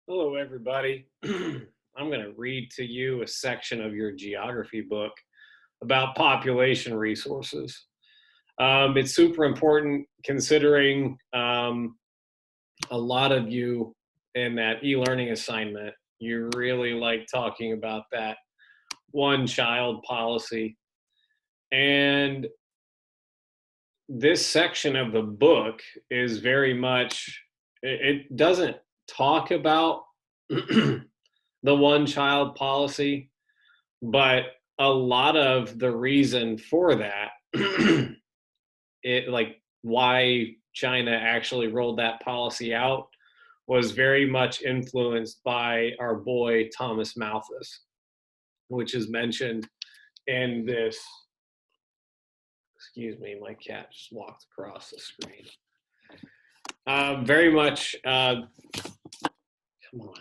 Hello, everybody. I'm going to read to you a section of your geography book about population resources. It's super important considering a lot of you in that e learning assignment, you really like talking about that one child policy. And this section of the book is very much, it doesn't talk about the one child policy. But a lot of the reason for that, it like why China actually rolled that policy out was very much influenced by our boy Thomas Malthus, which is mentioned in this. Excuse me, my cat just walked across the screen. Very much. Come on.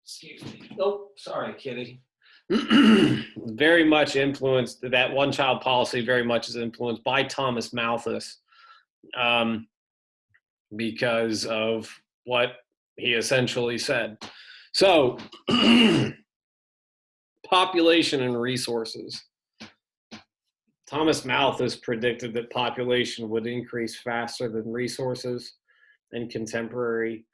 Excuse me. Oh, sorry, kitty. Very much influenced, that one child policy very much is influenced by Thomas Malthus, um, because of what he essentially said. So, population and resources. Thomas Malthus predicted that population would increase faster than resources, and contemporary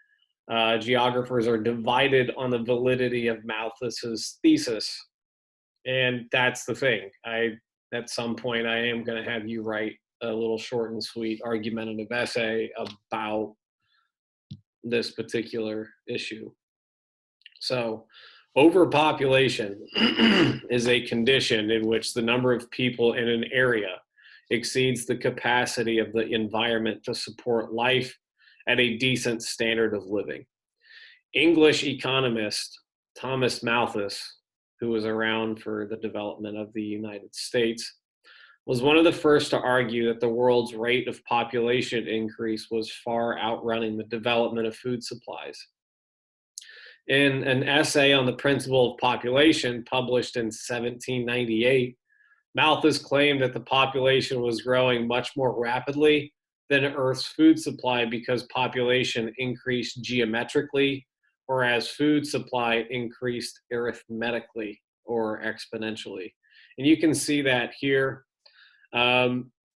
geographers are divided on the validity of Malthus's thesis. And that's the thing. At some point I am going to have you write a little short and sweet argumentative essay about this particular issue. So, overpopulation is a condition in which the number of people in an area exceeds the capacity of the environment to support life at a decent standard of living. English economist Thomas Malthus, who was around for the development of the United States, was one of the first to argue that the world's rate of population increase was far outrunning the development of food supplies. In an essay on the principle of population published in 1798, Malthus claimed that the population was growing much more rapidly than Earth's food supply because population increased geometrically, whereas food supply increased arithmetically or exponentially. And you can see that here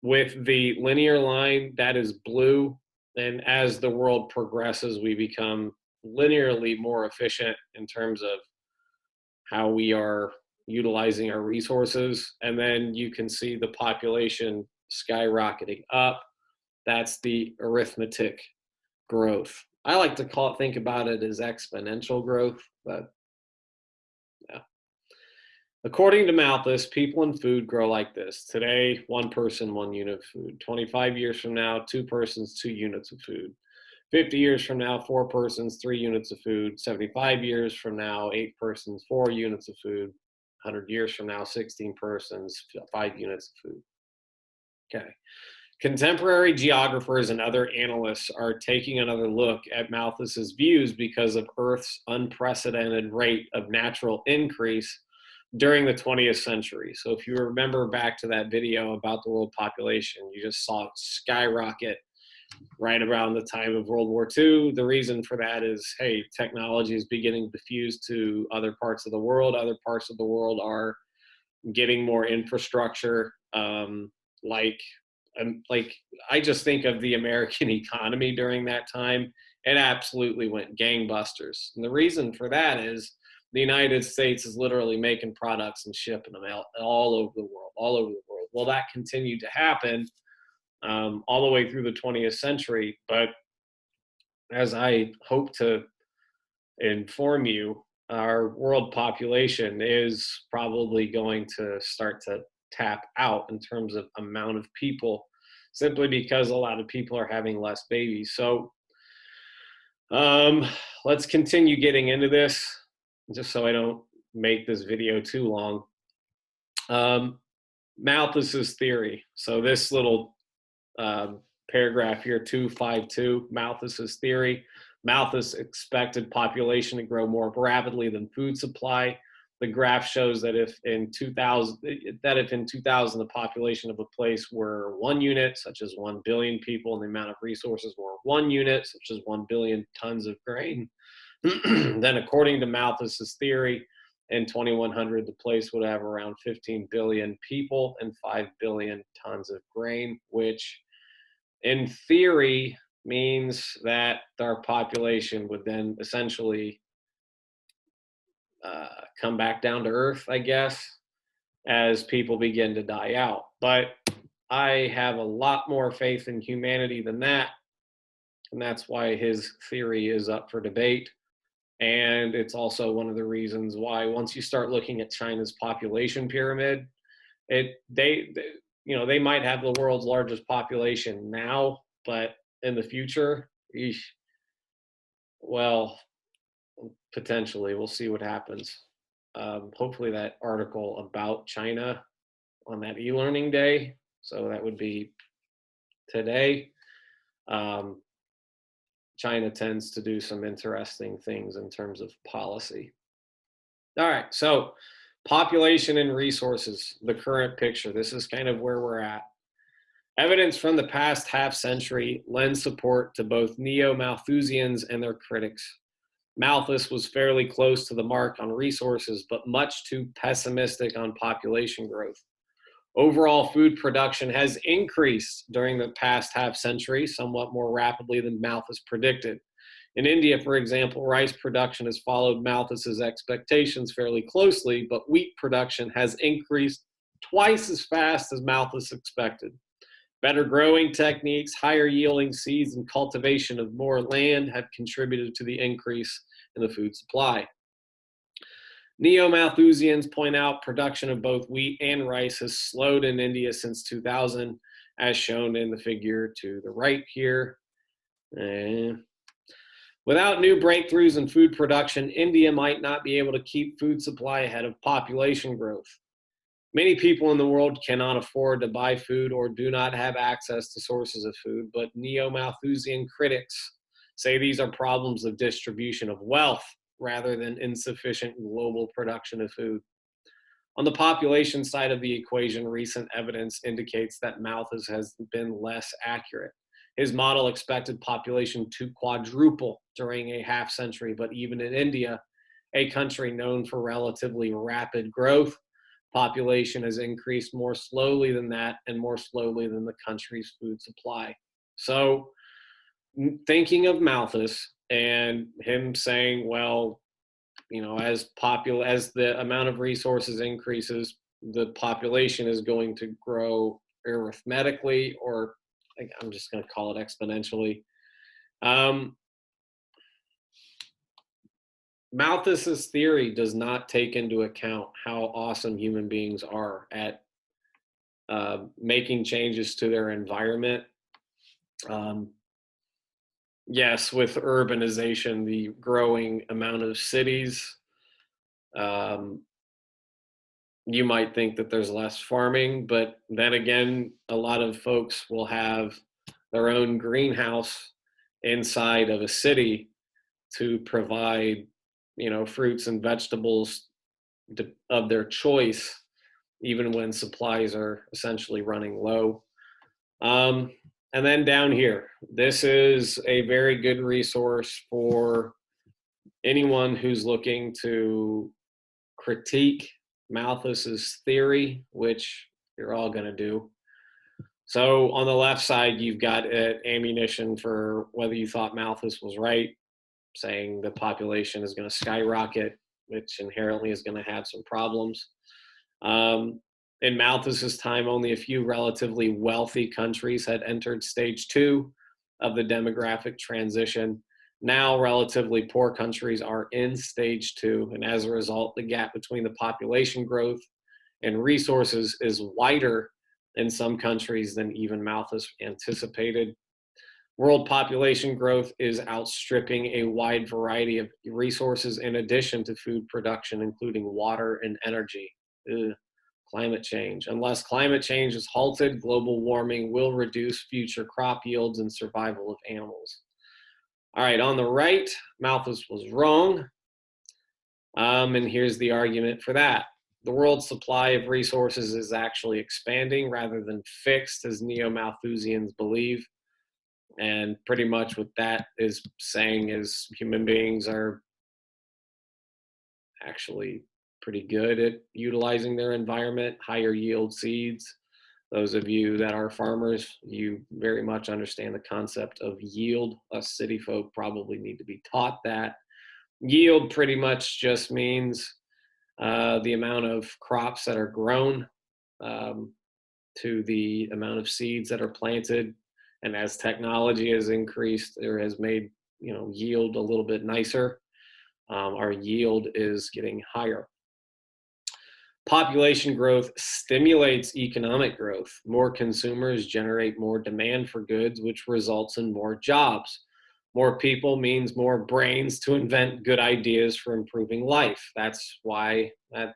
with the linear line, that is blue. And as the world progresses, we become linearly more efficient in terms of how we are utilizing our resources. And then you can see the population skyrocketing up. That's the arithmetic growth. I like to think about it as exponential growth, but yeah. According to Malthus, people and food grow like this. Today, one person, one unit of food. 25 years from now, two persons, two units of food. 50 years from now, four persons, three units of food. 75 years from now, eight persons, four units of food. 100 years from now, 16 persons, 5 units of food. Okay. Contemporary geographers and other analysts are taking another look at Malthus's views because of Earth's unprecedented rate of natural increase during the 20th century. So if you remember back to that video about the world population, you just saw it skyrocket right around the time of World War II. The reason for that is, hey, technology is beginning to fuse to other parts of the world. Other parts of the world are getting more infrastructure, like I just think of the American economy during that time. It absolutely went gangbusters. And the reason for that is the United States is literally making products and shipping them out all over the world, all over the world. Well, that continued to happen all the way through the 20th century. But as I hope to inform you, our world population is probably going to start to tap out in terms of amount of people, simply because a lot of people are having less babies. So let's continue getting into this, just so I don't make this video too long. Malthus's theory. So this little paragraph here, 252, Malthus's theory. Malthus expected population to grow more rapidly than food supply The graph shows that if in 2000, the population of a place were 1 unit, such as 1 billion people, and the amount of resources were 1 unit, such as 1 billion tons of grain, then according to Malthus's theory, in 2100, the place would have around 15 billion people and 5 billion tons of grain, which in theory means that our population would then essentially come back down to earth, I guess, as people begin to die out. But I have a lot more faith in humanity than that. And that's why his theory is up for debate. And it's also one of the reasons why once you start looking at China's population pyramid, they might have the world's largest population now, but in the future, well, potentially, we'll see what happens. Hopefully that article about China on that e-learning day, so that would be today. China tends to do some interesting things in terms of policy. All right, so population and resources, the current picture. This is kind of where we're at. Evidence from the past half century lends support to both neo-Malthusians and their critics. Malthus was fairly close to the mark on resources, but much too pessimistic on population growth. Overall food production has increased during the past half century, somewhat more rapidly than Malthus predicted. In India, for example, rice production has followed Malthus's expectations fairly closely, but wheat production has increased twice as fast as Malthus expected. Better growing techniques, higher yielding seeds, and cultivation of more land have contributed to the increase in the food supply. Neo-Malthusians point out production of both wheat and rice has slowed in India since 2000, as shown in the figure to the right here. Without new breakthroughs in food production, India might not be able to keep food supply ahead of population growth. Many people in the world cannot afford to buy food or do not have access to sources of food, but neo-Malthusian critics say these are problems of distribution of wealth rather than insufficient global production of food. On the population side of the equation, recent evidence indicates that Malthus has been less accurate. His model expected population to quadruple during a half century, but even in India, a country known for relatively rapid growth, population has increased more slowly than that and more slowly than the country's food supply. So thinking of Malthus and him saying, well, as the amount of resources increases, the population is going to grow arithmetically, or I'm just going to call it exponentially. Malthus's theory does not take into account how awesome human beings are at making changes to their environment. Yes, with urbanization, the growing amount of cities, you might think that there's less farming, but then again, a lot of folks will have their own greenhouse inside of a city to provide, fruits and vegetables of their choice, even when supplies are essentially running low. And then down here, this is a very good resource for anyone who's looking to critique Malthus's theory, which you're all going to do. So on the left side, you've got ammunition for whether you thought Malthus was right, saying the population is going to skyrocket, which inherently is going to have some problems. In Malthus's time, only a few relatively wealthy countries had entered stage 2 of the demographic transition. Now, relatively poor countries are in stage 2, and as a result, the gap between the population growth and resources is wider in some countries than even Malthus anticipated. World population growth is outstripping a wide variety of resources in addition to food production, including water and energy. Climate change. Unless climate change is halted, global warming will reduce future crop yields and survival of animals. All right, on the right, Malthus was wrong. And here's the argument for that. The world's supply of resources is actually expanding rather than fixed, as neo Malthusians believe. And pretty much what that is saying is human beings are actually pretty good at utilizing their environment, higher yield seeds. Those of you that are farmers, you very much understand the concept of yield. Us city folk probably need to be taught that. Yield pretty much just means the amount of crops that are grown um, to the amount of seeds that are planted. And as technology has increased or has made yield a little bit nicer, our yield is getting higher. Population growth stimulates economic growth. More consumers generate more demand for goods, which results in more jobs. More people means more brains to invent good ideas for improving life. That's why I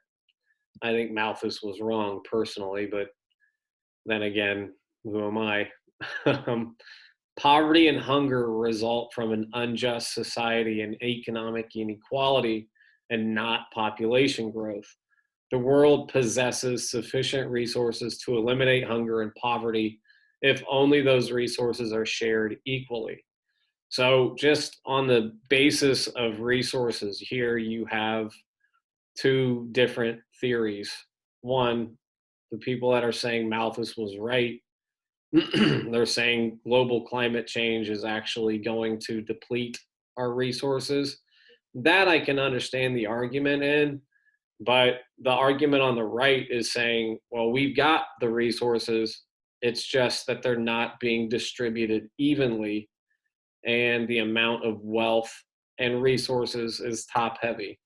think Malthus was wrong personally, but then again, who am I? um, Poverty and hunger result from an unjust society and economic inequality and not population growth. The world possesses sufficient resources to eliminate hunger and poverty if only those resources are shared equally. So, just on the basis of resources, here you have two different theories. One, the people that are saying Malthus was right, they're saying global climate change is actually going to deplete our resources. That I can understand the argument in, but the argument on the right is saying, well, we've got the resources, it's just that they're not being distributed evenly, and the amount of wealth and resources is top heavy.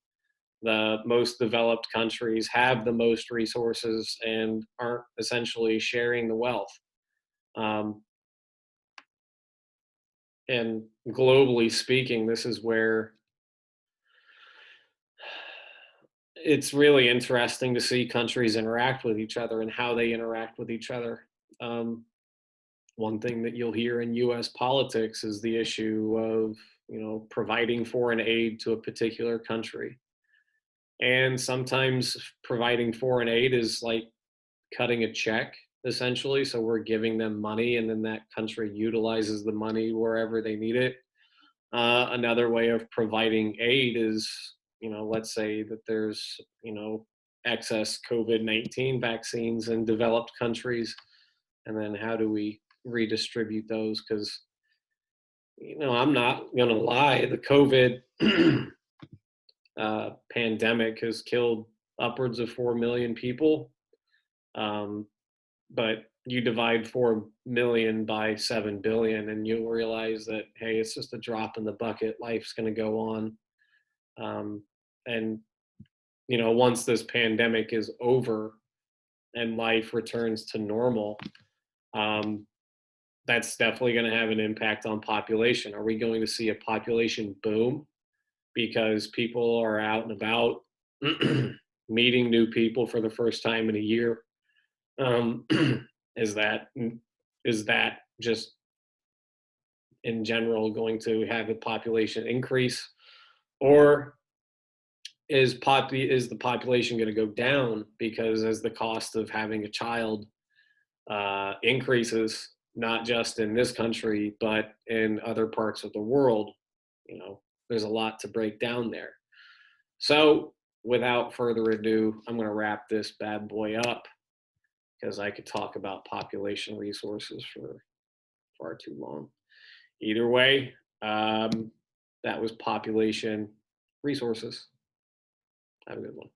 The most developed countries have the most resources and aren't essentially sharing the wealth. Um, and globally speaking, this is where it's really interesting to see countries interact with each other and how they interact with each other. Um, One thing that you'll hear in U.S. politics is the issue of providing foreign aid to a particular country, and sometimes providing foreign aid is like cutting a check essentially. So we're giving them money, and then that country utilizes the money wherever they need it. Another way of providing aid is, let's say that there's, excess COVID-19 vaccines in developed countries. And then how do we redistribute those? Because, I'm not going to lie, the COVID pandemic has killed upwards of 4 million people. Um, but you divide 4 million by 7 billion and you'll realize that, hey, it's just a drop in the bucket. Life's going to go on. And once this pandemic is over and life returns to normal, um, that's definitely going to have an impact on population. Are we going to see a population boom because people are out and about meeting new people for the first time in a year? um, is that is that just in general going to have a population increase, or is the population going to go down because as the cost of having a child increases, not just in this country but in other parts of the world? There's a lot to break down there. So without further ado, I'm going to wrap this bad boy up because I could talk about population resources for far too long. Either way, that was population resources. Have a good one.